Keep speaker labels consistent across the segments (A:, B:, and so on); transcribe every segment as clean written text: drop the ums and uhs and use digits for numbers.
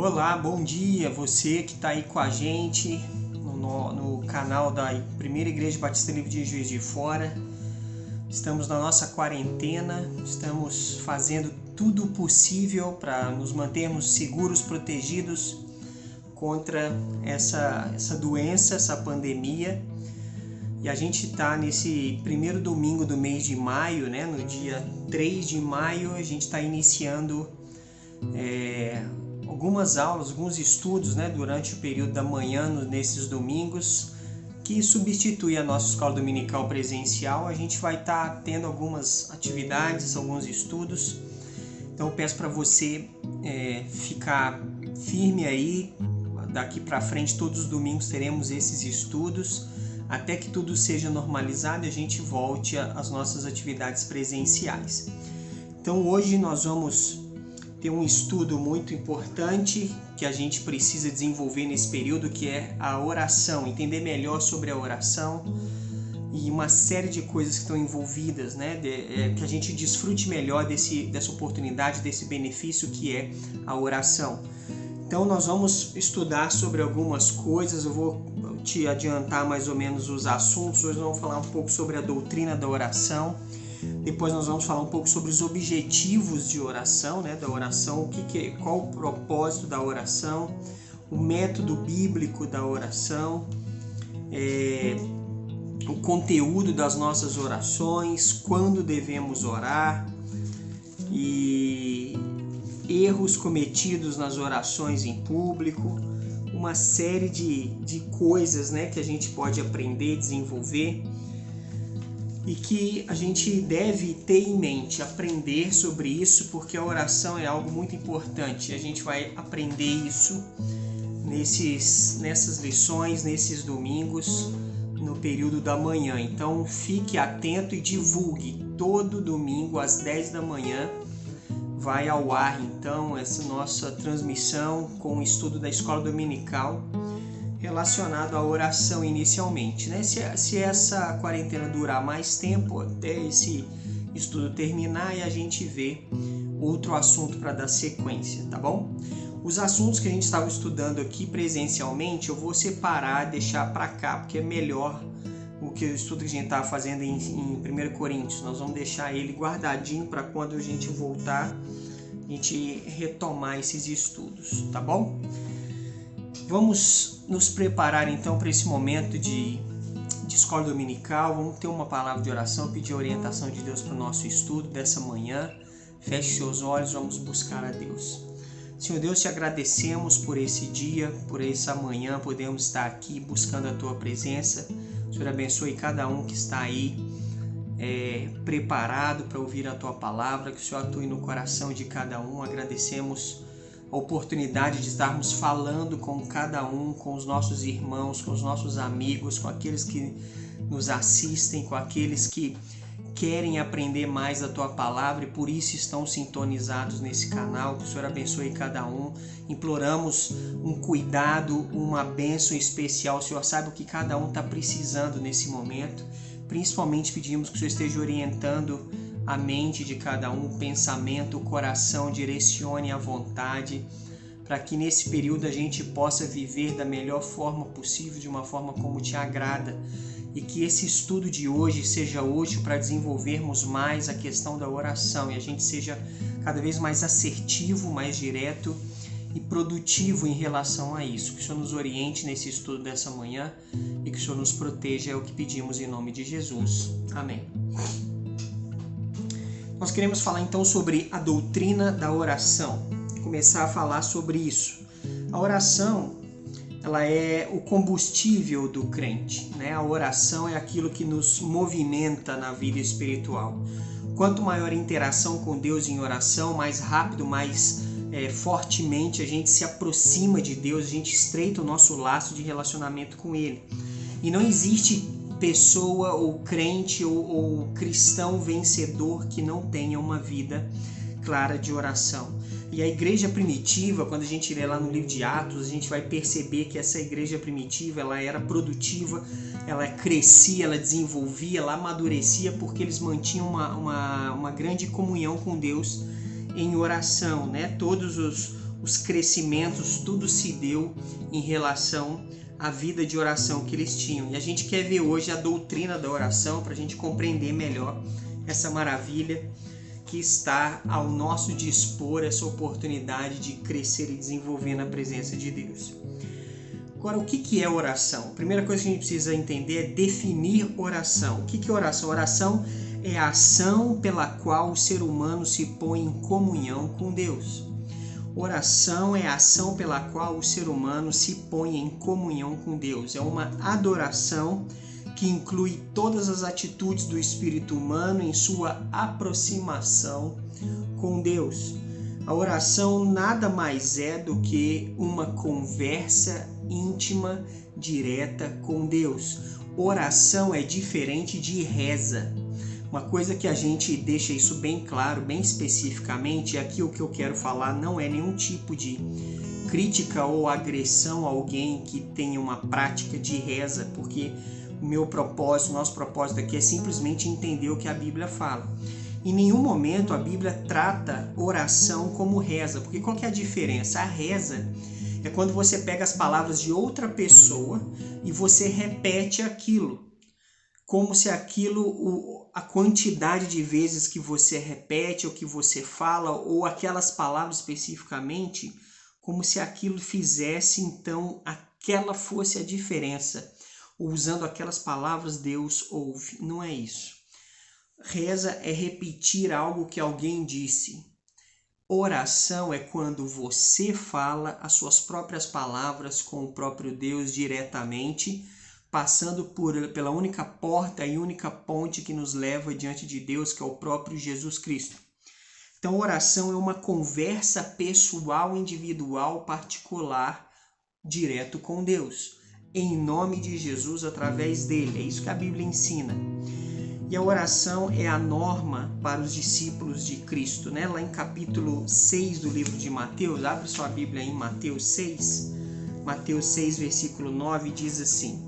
A: Olá, bom dia, você que está aí com a gente no canal da Primeira Igreja Batista Livre de Juiz de Fora. Estamos na nossa quarentena, estamos fazendo tudo possível para nos mantermos seguros, protegidos contra essa doença, essa pandemia. E a gente está nesse primeiro domingo do mês de maio, né? No dia 3 de maio, a gente está iniciando algumas aulas, alguns estudos, né, durante o período da manhã, nesses domingos, que substitui a nossa escola dominical presencial. A gente vai estar tendo algumas atividades, alguns estudos. Então eu peço para você ficar firme aí. Daqui para frente, todos os domingos teremos esses estudos, até que tudo seja normalizado e a gente volte às nossas atividades presenciais. Então hoje nós vamos ter um estudo muito importante que a gente precisa desenvolver nesse período, que é a oração, entender melhor sobre a oração e uma série de coisas que estão envolvidas, né? Que a gente desfrute melhor dessa oportunidade, desse benefício que é a oração. Então nós vamos estudar sobre algumas coisas, eu vou te adiantar mais ou menos os assuntos. Hoje nós vamos falar um pouco sobre a doutrina da oração. Depois nós vamos falar um pouco sobre os objetivos de oração, né, da oração, qual o propósito da oração, o método bíblico da oração, o conteúdo das nossas orações, quando devemos orar e erros cometidos nas orações em público, uma série de coisas, né, que a gente pode aprender, desenvolver e que a gente deve ter em mente, aprender sobre isso, porque a oração é algo muito importante. A gente vai aprender isso nessas lições, nesses domingos, no período da manhã. Então fique atento e divulgue. Todo domingo às 10 da manhã vai ao ar então essa nossa transmissão com o estudo da escola dominical relacionado à oração inicialmente, né? Se essa quarentena durar mais tempo, até esse estudo terminar, e a gente vê outro assunto para dar sequência, tá bom? Os assuntos que a gente estava estudando aqui presencialmente, eu vou separar, deixar para cá, porque é melhor o que o estudo que a gente estava fazendo em 1 Coríntios. Nós vamos deixar ele guardadinho para quando a gente voltar, a gente retomar esses estudos, tá bom? Vamos nos preparar então para esse momento de escola dominical. Vamos ter uma palavra de oração, pedir a orientação de Deus para o nosso estudo dessa manhã. Feche seus olhos, vamos buscar a Deus. Senhor Deus, te agradecemos por esse dia, por essa manhã, podemos estar aqui buscando a tua presença. Senhor, abençoe cada um que está aí preparado para ouvir a tua palavra, que o Senhor atue no coração de cada um. Agradecemos a oportunidade de estarmos falando com cada um, com os nossos irmãos, com os nossos amigos, com aqueles que nos assistem, com aqueles que querem aprender mais da Tua Palavra e por isso estão sintonizados nesse canal. Que o Senhor abençoe cada um. Imploramos um cuidado, uma bênção especial. O Senhor sabe o que cada um está precisando nesse momento. Principalmente pedimos que o Senhor esteja orientando a mente de cada um, o pensamento, o coração, direcione a vontade, para que nesse período a gente possa viver da melhor forma possível, de uma forma como te agrada, e que esse estudo de hoje seja útil para desenvolvermos mais a questão da oração e a gente seja cada vez mais assertivo, mais direto e produtivo em relação a isso. Que o Senhor nos oriente nesse estudo dessa manhã e que o Senhor nos proteja, é o que pedimos em nome de Jesus. Amém. Nós queremos falar então sobre a doutrina da oração, começar a falar sobre isso. A oração, ela é o combustível do crente, né? A oração é aquilo que nos movimenta na vida espiritual. Quanto maior a interação com Deus em oração, mais rápido, mais fortemente a gente se aproxima de Deus, a gente estreita o nosso laço de relacionamento com Ele. E não existe pessoa ou crente ou cristão vencedor que não tenha uma vida clara de oração. E a igreja primitiva, quando a gente lê lá no livro de Atos, a gente vai perceber que essa igreja primitiva, ela era produtiva, ela crescia, ela desenvolvia, ela amadurecia, porque eles mantinham uma grande comunhão com Deus em oração, né? Todos os crescimentos, tudo se deu em relação à vida de oração que eles tinham. E a gente quer ver hoje a doutrina da oração para a gente compreender melhor essa maravilha que está ao nosso dispor, essa oportunidade de crescer e desenvolver na presença de Deus. Agora, o que é oração? A primeira coisa que a gente precisa entender é definir oração. O que é oração? Oração é a ação pela qual o ser humano se põe em comunhão com Deus. Oração é a ação pela qual o ser humano se põe em comunhão com Deus. É uma adoração que inclui todas as atitudes do espírito humano em sua aproximação com Deus. A oração nada mais é do que uma conversa íntima, direta com Deus. Oração é diferente de reza. Uma coisa que a gente deixa isso bem claro, bem especificamente, e aqui o que eu quero falar não é nenhum tipo de crítica ou agressão a alguém que tenha uma prática de reza, porque o nosso propósito aqui é simplesmente entender o que a Bíblia fala. Em nenhum momento a Bíblia trata oração como reza, porque qual que é a diferença? A reza é quando você pega as palavras de outra pessoa e você repete aquilo, como se a quantidade de vezes que você repete ou que você fala, ou aquelas palavras especificamente, como se aquilo fizesse, então, aquela fosse a diferença. Usando aquelas palavras, Deus ouve. Não é isso. Reza é repetir algo que alguém disse. Oração é quando você fala as suas próprias palavras com o próprio Deus diretamente, passando pela única porta e única ponte que nos leva diante de Deus, que é o próprio Jesus Cristo. Então, oração é uma conversa pessoal, individual, particular, direto com Deus, em nome de Jesus, através dele. É isso que a Bíblia ensina. E a oração é a norma para os discípulos de Cristo, né? Lá em capítulo 6 do livro de Mateus, abre sua Bíblia em Mateus 6. Mateus 6, versículo 9, diz assim: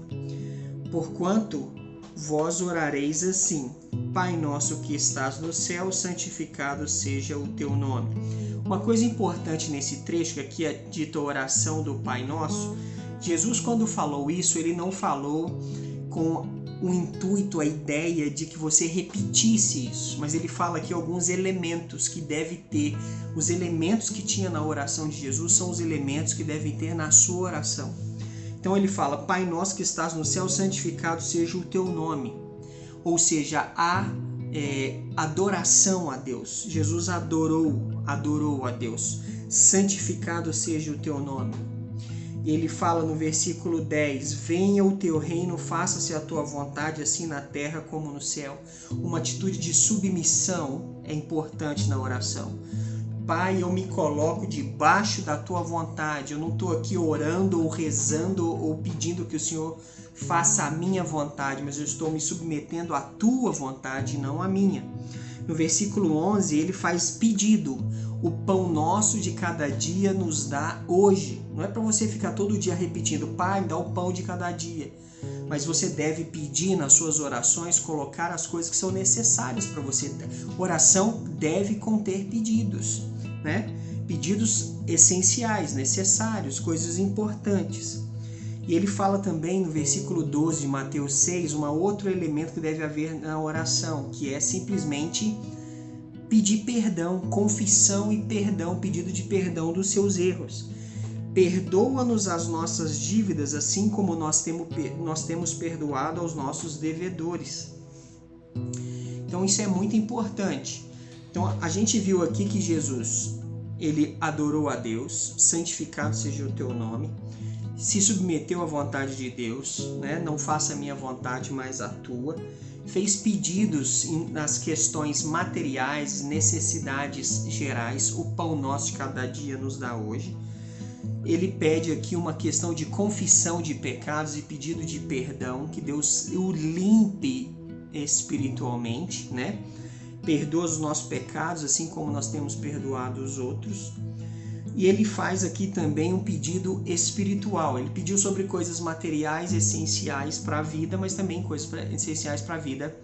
A: Porquanto vós orareis assim: Pai nosso que estás no céu, santificado seja o teu nome. Uma coisa importante nesse trecho, que aqui é dita a oração do Pai Nosso, Jesus, quando falou isso, ele não falou com o intuito, a ideia de que você repetisse isso, mas ele fala aqui alguns elementos que deve ter. Os elementos que tinha na oração de Jesus são os elementos que devem ter na sua oração. Então ele fala: Pai nosso que estás no céu, santificado seja o teu nome. Ou seja, a adoração a Deus. Jesus adorou a Deus. Santificado seja o teu nome. Ele fala no versículo 10: Venha o teu reino, faça-se a tua vontade, assim na terra como no céu. Uma atitude de submissão é importante na oração. Pai, eu me coloco debaixo da tua vontade. Eu não estou aqui orando ou rezando ou pedindo que o Senhor faça a minha vontade, mas eu estou me submetendo à tua vontade e não à minha. No versículo 11, ele faz pedido. O pão nosso de cada dia nos dá hoje. Não é para você ficar todo dia repetindo: Pai, me dá o pão de cada dia. Mas você deve pedir nas suas orações, colocar as coisas que são necessárias para você. Oração deve conter pedidos, né? Pedidos essenciais, necessários, coisas importantes. E ele fala também no versículo 12 de Mateus 6, um outro elemento que deve haver na oração, que é simplesmente pedir perdão, confissão e perdão, pedido de perdão dos seus erros. Perdoa-nos as nossas dívidas, assim como nós temos perdoado aos nossos devedores. Então isso é muito importante. Então a gente viu aqui que Jesus, ele adorou a Deus, santificado seja o teu nome, se submeteu à vontade de Deus, né? Não faça a minha vontade, mas a tua. Fez pedidos nas questões materiais, necessidades gerais. O pão nosso de cada dia nos dá hoje. Ele pede aqui uma questão de confissão de pecados e pedido de perdão, que Deus o limpe espiritualmente, né? Perdoa os nossos pecados, assim como nós temos perdoado os outros. E ele faz aqui também um pedido espiritual. Ele pediu sobre coisas materiais essenciais para a vida, mas também coisas essenciais para a vida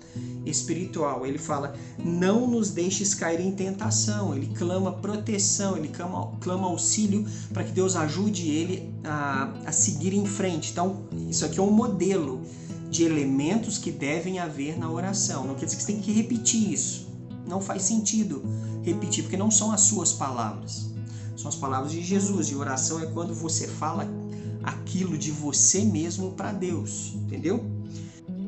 A: espiritual. Ele fala: não nos deixes cair em tentação. Ele clama proteção, ele clama auxílio para que Deus ajude ele a seguir em frente. Então, isso aqui é um modelo de elementos que devem haver na oração. Não quer dizer que você tem que repetir isso. Não faz sentido repetir, porque não são as suas palavras. São as palavras de Jesus. E oração é quando você fala aquilo de você mesmo para Deus, entendeu?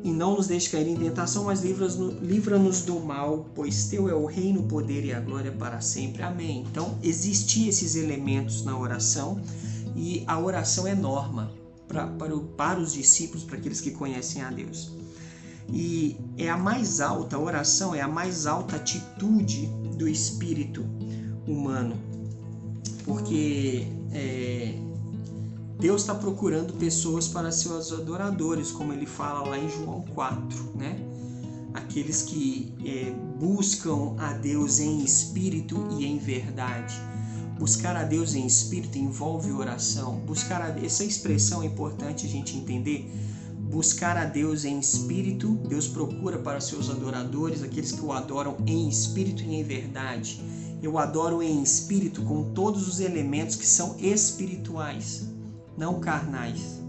A: E não nos deixe cair em tentação, mas livra-nos do mal, pois teu é o reino, o poder e a glória para sempre. Amém. Então, existem esses elementos na oração, e a oração é norma para os discípulos, para aqueles que conhecem a Deus. E a oração é a mais alta atitude do espírito humano, porque Deus está procurando pessoas para seus adoradores, como ele fala lá em João 4, né? Aqueles que buscam a Deus em espírito e em verdade. Buscar a Deus em espírito envolve oração. Essa expressão é importante a gente entender. Buscar a Deus em espírito, Deus procura para seus adoradores, aqueles que o adoram em espírito e em verdade. Eu adoro em espírito com todos os elementos que são espirituais, não carnais.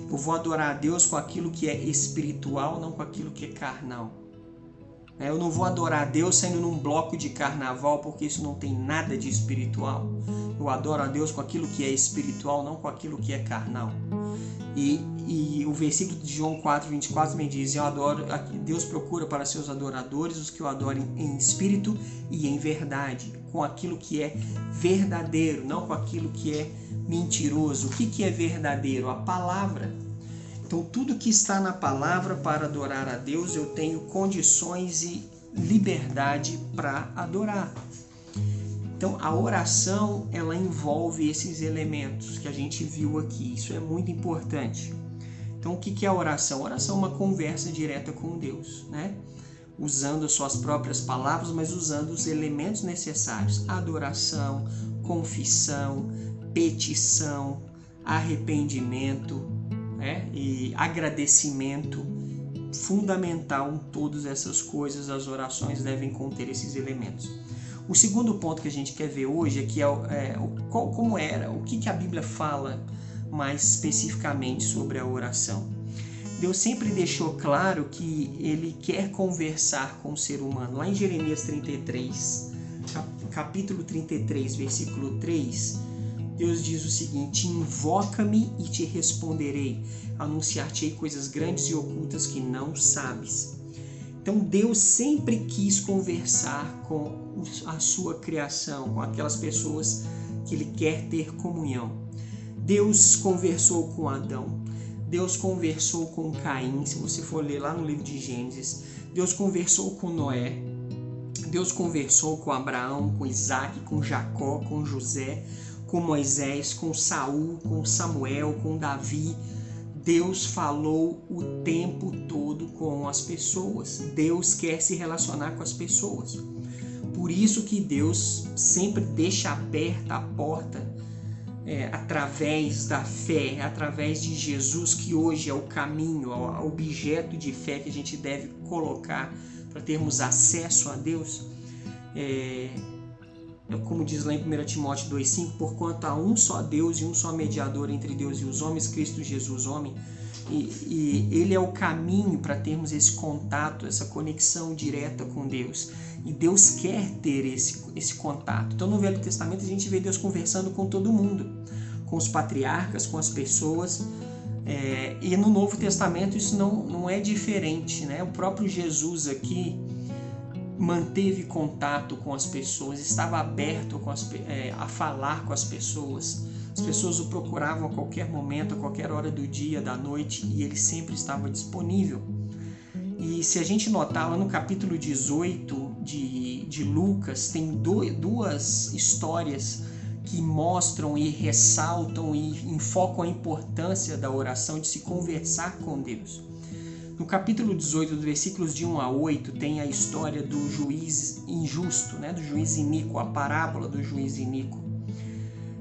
A: Eu vou adorar a Deus com aquilo que é espiritual, não com aquilo que é carnal. Eu não vou adorar a Deus saindo num bloco de carnaval, porque isso não tem nada de espiritual. Eu adoro a Deus com aquilo que é espiritual, não com aquilo que é carnal. E o versículo de João 4:24 me diz: Deus procura para seus adoradores os que o adorem em espírito e em verdade, com aquilo que é verdadeiro, não com aquilo que é mentiroso. O que é verdadeiro? A palavra. Então, tudo que está na palavra para adorar a Deus, eu tenho condições e liberdade para adorar. Então, a oração, ela envolve esses elementos que a gente viu aqui. Isso é muito importante. Então, o que é a oração? A oração é uma conversa direta com Deus, né? Usando as suas próprias palavras, mas usando os elementos necessários. Adoração, confissão, petição, arrependimento, e agradecimento. Fundamental em todas essas coisas, as orações devem conter esses elementos. O segundo ponto que a gente quer ver hoje é que o que a Bíblia fala mais especificamente sobre a oração. Deus sempre deixou claro que Ele quer conversar com o ser humano. Lá em Jeremias 33, capítulo 33, versículo 3, Deus diz o seguinte: invoca-me e te responderei, anunciar-te-ei coisas grandes e ocultas que não sabes. Então Deus sempre quis conversar com a sua criação, com aquelas pessoas que Ele quer ter comunhão. Deus conversou com Adão, Deus conversou com Caim, se você for ler lá no livro de Gênesis. Deus conversou com Noé, Deus conversou com Abraão, com Isaac, com Jacó, com José, com Moisés, com Saul, com Samuel, com Davi. Deus falou o tempo todo com as pessoas. Deus quer se relacionar com as pessoas. Por isso que Deus sempre deixa aberta a porta através da fé, através de Jesus, que hoje é o caminho, o objeto de fé que a gente deve colocar para termos acesso a Deus. Como diz lá em 1 Timóteo 2,5, porquanto há um só Deus e um só mediador entre Deus e os homens, Cristo Jesus, homem. E Ele é o caminho para termos esse contato, essa conexão direta com Deus. E Deus quer ter esse contato. Então, no Velho Testamento, a gente vê Deus conversando com todo mundo, com os patriarcas, com as pessoas. E no Novo Testamento isso não é diferente, né? O próprio Jesus aqui manteve contato com as pessoas, estava aberto a falar com as pessoas. As pessoas o procuravam a qualquer momento, a qualquer hora do dia, da noite, e ele sempre estava disponível. E se a gente notar lá no capítulo 18 de Lucas, tem duas histórias que mostram e ressaltam e enfocam a importância da oração, de se conversar com Deus. No capítulo 18, dos versículos de 1 a 8, tem a história do juiz injusto, né? Do juiz iníquo, a parábola do juiz iníquo.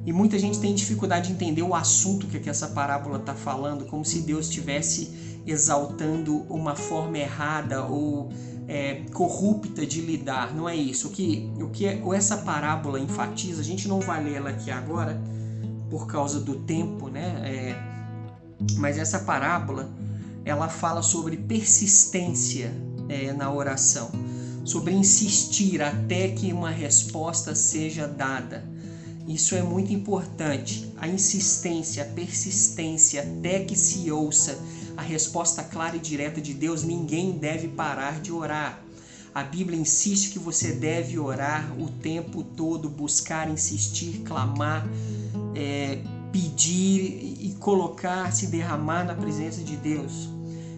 A: E muita gente tem dificuldade de entender o assunto que essa parábola está falando, como se Deus estivesse exaltando uma forma errada ou corrupta de lidar. Não é isso. O que essa parábola enfatiza, a gente não vai ler ela aqui agora por causa do tempo, né? Mas essa parábola, ela fala sobre persistência na oração, sobre insistir até que uma resposta seja dada. Isso é muito importante, a insistência, a persistência, até que se ouça a resposta clara e direta de Deus. Ninguém deve parar de orar. A Bíblia insiste que você deve orar o tempo todo, buscar, insistir, clamar, pedir e colocar, se derramar na presença de Deus.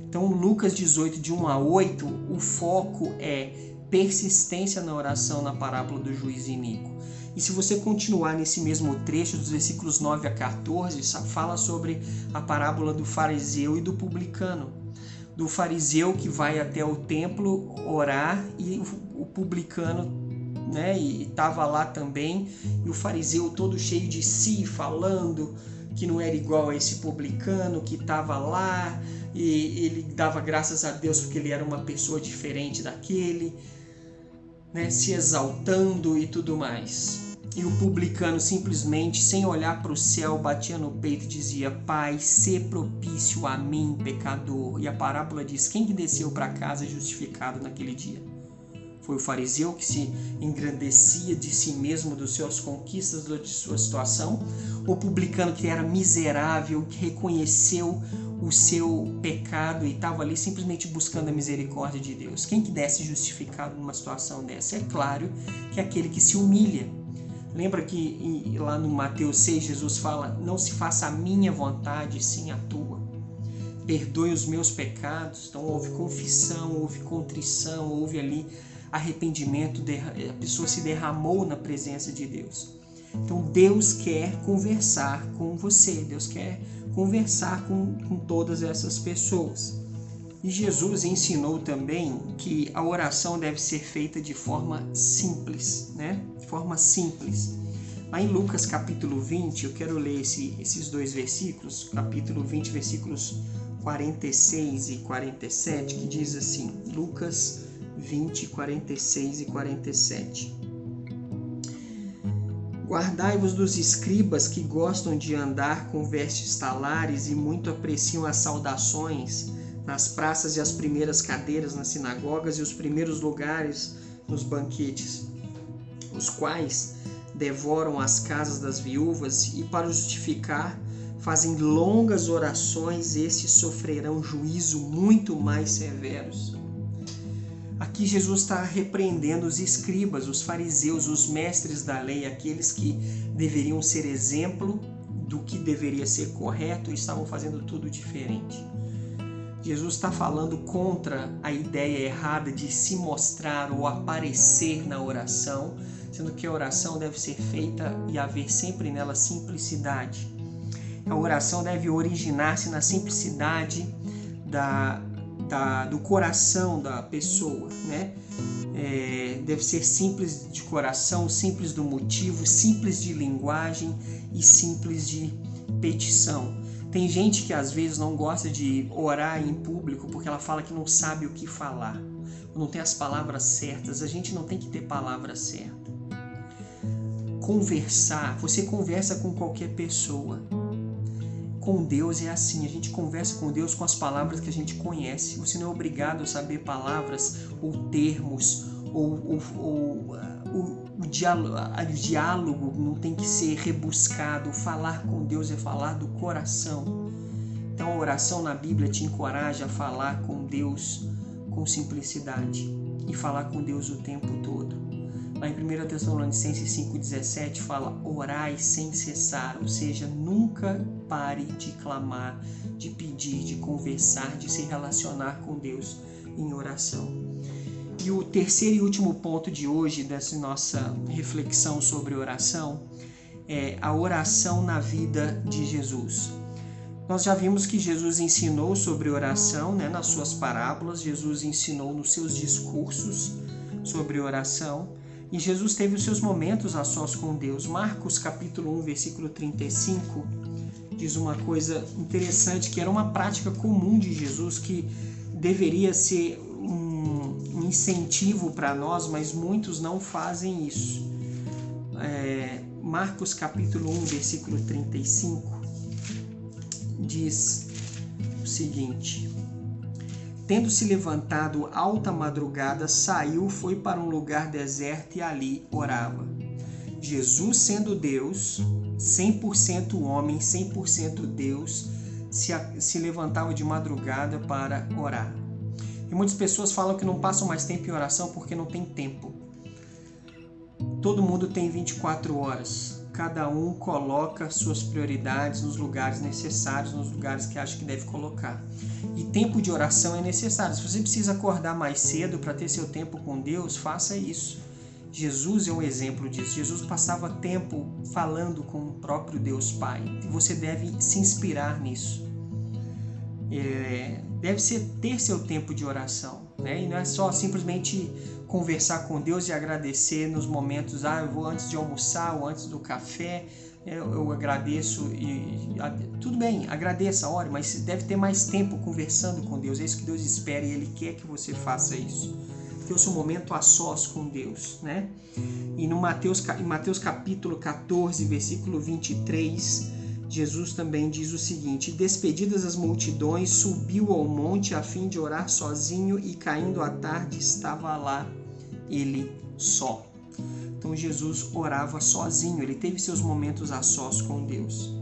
A: Então, Lucas 18, de 1 a 8, o foco é persistência na oração na parábola do juiz iníquo. E se você continuar nesse mesmo trecho, dos versículos 9 a 14, fala sobre a parábola do fariseu e do publicano. Do fariseu que vai até o templo orar e o publicano, né, e estava lá também, e o fariseu todo cheio de si, falando que não era igual a esse publicano que estava lá, e ele dava graças a Deus porque ele era uma pessoa diferente daquele, né, se exaltando e tudo mais. E o publicano simplesmente, sem olhar para o céu, batia no peito e dizia: Pai, sê propício a mim, pecador. E a parábola diz: quem que desceu para casa justificado naquele dia? Foi o fariseu que se engrandecia de si mesmo, das suas conquistas, de sua situação? O publicano que era miserável, que reconheceu o seu pecado e estava ali simplesmente buscando a misericórdia de Deus? Quem que desce justificado numa situação dessa? É claro que é aquele que se humilha. Lembra que lá no Mateus 6, Jesus fala: não se faça a minha vontade, sim a tua. Perdoe os meus pecados. Então houve confissão, houve contrição, houve ali arrependimento, a pessoa se derramou na presença de Deus. Então Deus quer conversar com você, Deus quer conversar com todas essas pessoas. E Jesus ensinou também que a oração deve ser feita de forma simples, né? De forma simples. Lá em Lucas capítulo 20, eu quero ler esses dois versículos, capítulo 20, versículos 46 e 47, que diz assim, Lucas 20, 46 e 47. Guardai-vos dos escribas que gostam de andar com vestes talares e muito apreciam as saudações nas praças e as primeiras cadeiras nas sinagogas e os primeiros lugares nos banquetes, os quais devoram as casas das viúvas e, para justificar, fazem longas orações. Estes sofrerão juízo muito mais severos. Aqui Jesus está repreendendo os escribas, os fariseus, os mestres da lei, aqueles que deveriam ser exemplo do que deveria ser correto e estavam fazendo tudo diferente. Jesus está falando contra a ideia errada de se mostrar ou aparecer na oração, sendo que a oração deve ser feita e haver sempre nela simplicidade. A oração deve originar-se na simplicidade do coração da pessoa, né? Deve ser simples de coração, simples do motivo, simples de linguagem e simples de petição. Tem gente que às vezes não gosta de orar em público porque ela fala que não sabe o que falar, não tem as palavras certas. A gente não tem que ter palavra certa. Conversar, você conversa com qualquer pessoa. Com Deus é assim, a gente conversa com Deus com as palavras que a gente conhece. Você não é obrigado a saber palavras ou termos, o diálogo não tem que ser rebuscado. Falar com Deus é falar do coração. Então a oração na Bíblia te encoraja a falar com Deus com simplicidade e falar com Deus o tempo todo. Lá em 1 Tessalonicenses 5,17 fala: orai sem cessar, ou seja, nunca pare de clamar, de pedir, de conversar, de se relacionar com Deus em oração. E o terceiro e último ponto de hoje, dessa nossa reflexão sobre oração, é a oração na vida de Jesus. Nós já vimos que Jesus ensinou sobre oração, né, nas suas parábolas. Jesus ensinou nos seus discursos sobre oração. E Jesus teve os seus momentos a sós com Deus. Marcos capítulo 1, versículo 35, diz uma coisa interessante, que era uma prática comum de Jesus, que deveria ser um incentivo para nós, mas muitos não fazem isso. Marcos capítulo 1, versículo 35, diz o seguinte: tendo se levantado alta madrugada, saiu, foi para um lugar deserto e ali orava. Jesus, sendo Deus, 100% homem, 100% Deus, se levantava de madrugada para orar. E muitas pessoas falam que não passam mais tempo em oração porque não tem tempo. Todo mundo tem 24 horas. Cada um coloca suas prioridades nos lugares necessários, nos lugares que acha que deve colocar. E tempo de oração é necessário. Se você precisa acordar mais cedo para ter seu tempo com Deus, faça isso. Jesus é um exemplo disso. Jesus passava tempo falando com o próprio Deus Pai. E você deve se inspirar nisso. Deve ter seu tempo de oração, né? E não é só simplesmente conversar com Deus e agradecer nos momentos, eu vou antes de almoçar ou antes do café, eu agradeço, tudo bem, agradeça, ore, mas deve ter mais tempo conversando com Deus. É isso que Deus espera e Ele quer que você faça isso. Ter o seu momento a sós com Deus, né? E em Mateus capítulo 14, versículo 23, Jesus também diz o seguinte: despedidas as multidões, subiu ao monte a fim de orar sozinho, e caindo a tarde estava lá ele só. Então Jesus orava sozinho, ele teve seus momentos a sós com Deus.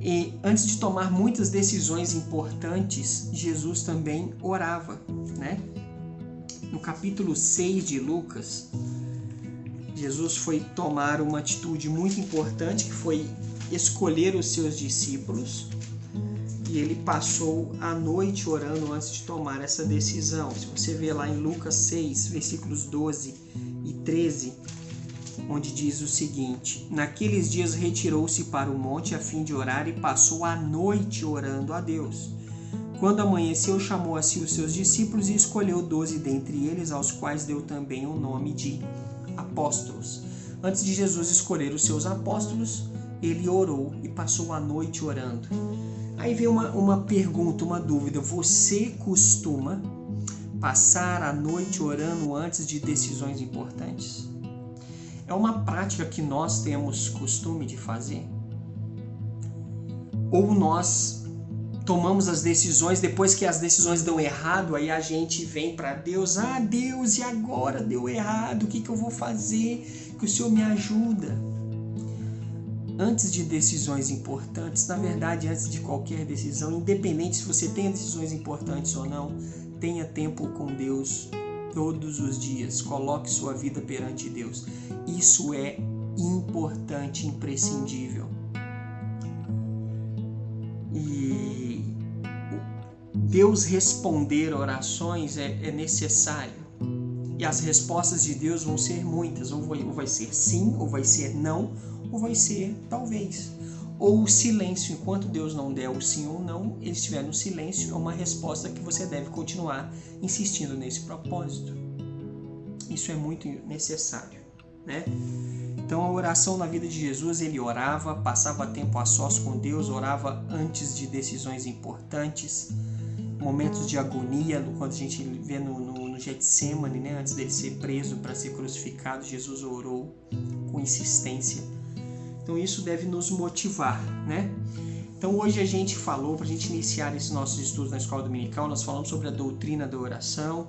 A: E antes de tomar muitas decisões importantes, Jesus também orava, né? No capítulo 6 de Lucas, Jesus foi tomar uma atitude muito importante, que foi escolher os seus discípulos, e ele passou a noite orando antes de tomar essa decisão. Se você ver lá em Lucas 6, versículos 12 e 13, onde diz o seguinte: naqueles dias retirou-se para o monte a fim de orar e passou a noite orando a Deus. Quando amanheceu, chamou a si os seus discípulos e escolheu 12 dentre eles, aos quais deu também o nome de apóstolos. Antes de Jesus escolher os seus apóstolos, ele orou e passou a noite orando. Aí vem uma pergunta, uma dúvida: você costuma passar a noite orando antes de decisões importantes? É uma prática que nós temos costume de fazer? Ou nós tomamos as decisões, depois que as decisões dão errado, aí a gente vem para Deus: Deus, e agora deu errado, o que eu vou fazer? Que o Senhor me ajuda. Antes de decisões importantes, na verdade, antes de qualquer decisão, independente se você tenha decisões importantes ou não, tenha tempo com Deus todos os dias. Coloque sua vida perante Deus. Isso é importante, imprescindível. E Deus responder orações é necessário. E as respostas de Deus vão ser muitas. Ou vai ser sim, ou vai ser não, ou vai ser talvez. Ou o silêncio. Enquanto Deus não der o sim ou não, ele estiver no silêncio, é uma resposta que você deve continuar insistindo nesse propósito. Isso é muito necessário, né? Então a oração na vida de Jesus, ele orava, passava tempo a sós com Deus, orava antes de decisões importantes, momentos de agonia, quando a gente vê no Getsemane, né? Antes dele ser preso para ser crucificado, Jesus orou com insistência. Então isso deve nos motivar, né? Então hoje a gente falou, para a gente iniciar esses nossos estudos na escola dominical, nós falamos sobre a doutrina da oração,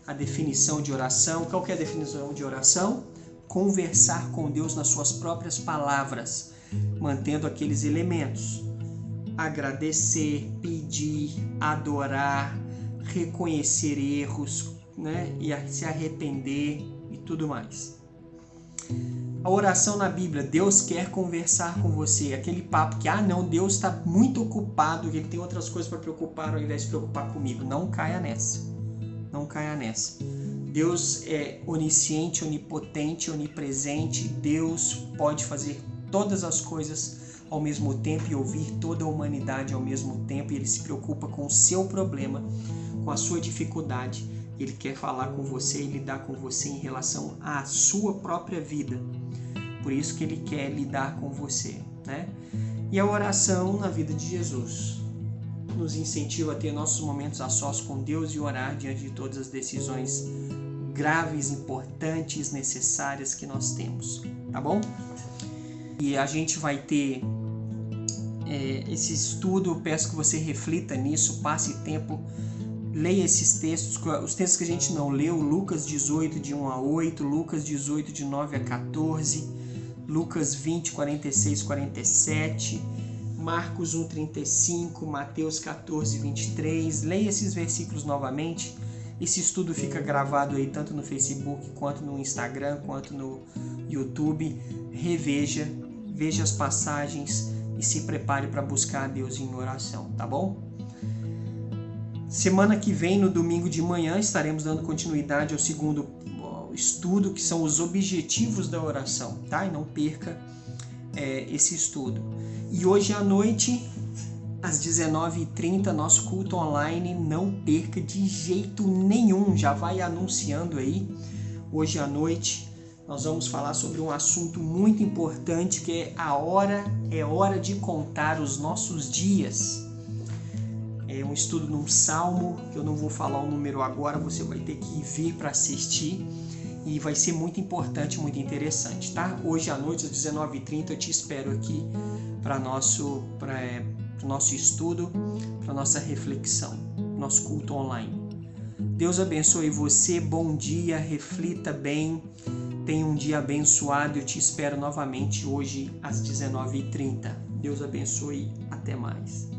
A: a definição de oração. Qual que é a definição de oração? Conversar com Deus nas suas próprias palavras, mantendo aqueles elementos: agradecer, pedir, adorar, reconhecer erros, né? E se arrepender e tudo mais. A oração na Bíblia: Deus quer conversar com você. Aquele papo que, não, Deus está muito ocupado, que ele tem outras coisas para preocupar ao invés de se preocupar comigo. Não caia nessa. Não caia nessa. Deus é onisciente, onipotente, onipresente. Deus pode fazer todas as coisas ao mesmo tempo e ouvir toda a humanidade ao mesmo tempo. E ele se preocupa com o seu problema, com a sua dificuldade. Ele quer falar com você e lidar com você em relação à sua própria vida. Por isso que ele quer lidar com você, né? E a oração na vida de Jesus nos incentiva a ter nossos momentos a sós com Deus e orar diante de todas as decisões graves, importantes, necessárias que nós temos, tá bom? E a gente vai ter esse estudo, eu peço que você reflita nisso, passe tempo, leia esses textos, os textos que a gente não leu, Lucas 18, de 1 a 8, Lucas 18, de 9 a 14, Lucas 20, 46, 47, Marcos 1, 35, Mateus 14, 23, leia esses versículos novamente. Esse estudo fica gravado aí tanto no Facebook, quanto no Instagram, quanto no YouTube. Reveja, veja as passagens e se prepare para buscar a Deus em oração, tá bom? Semana que vem, no domingo de manhã, estaremos dando continuidade ao segundo estudo, que são os objetivos da oração, tá? E não perca esse estudo. E hoje à noite, às 19h30, nosso culto online, não perca de jeito nenhum, já vai anunciando aí. Hoje à noite nós vamos falar sobre um assunto muito importante, que é hora de contar os nossos dias. É um estudo num salmo, que eu não vou falar o número agora, você vai ter que vir para assistir. E vai ser muito importante, muito interessante, tá? Hoje à noite, às 19h30, eu te espero aqui para nosso estudo, para nossa reflexão, nosso culto online. Deus abençoe você, bom dia, reflita bem, tenha um dia abençoado. Eu te espero novamente hoje às 19h30. Deus abençoe, até mais.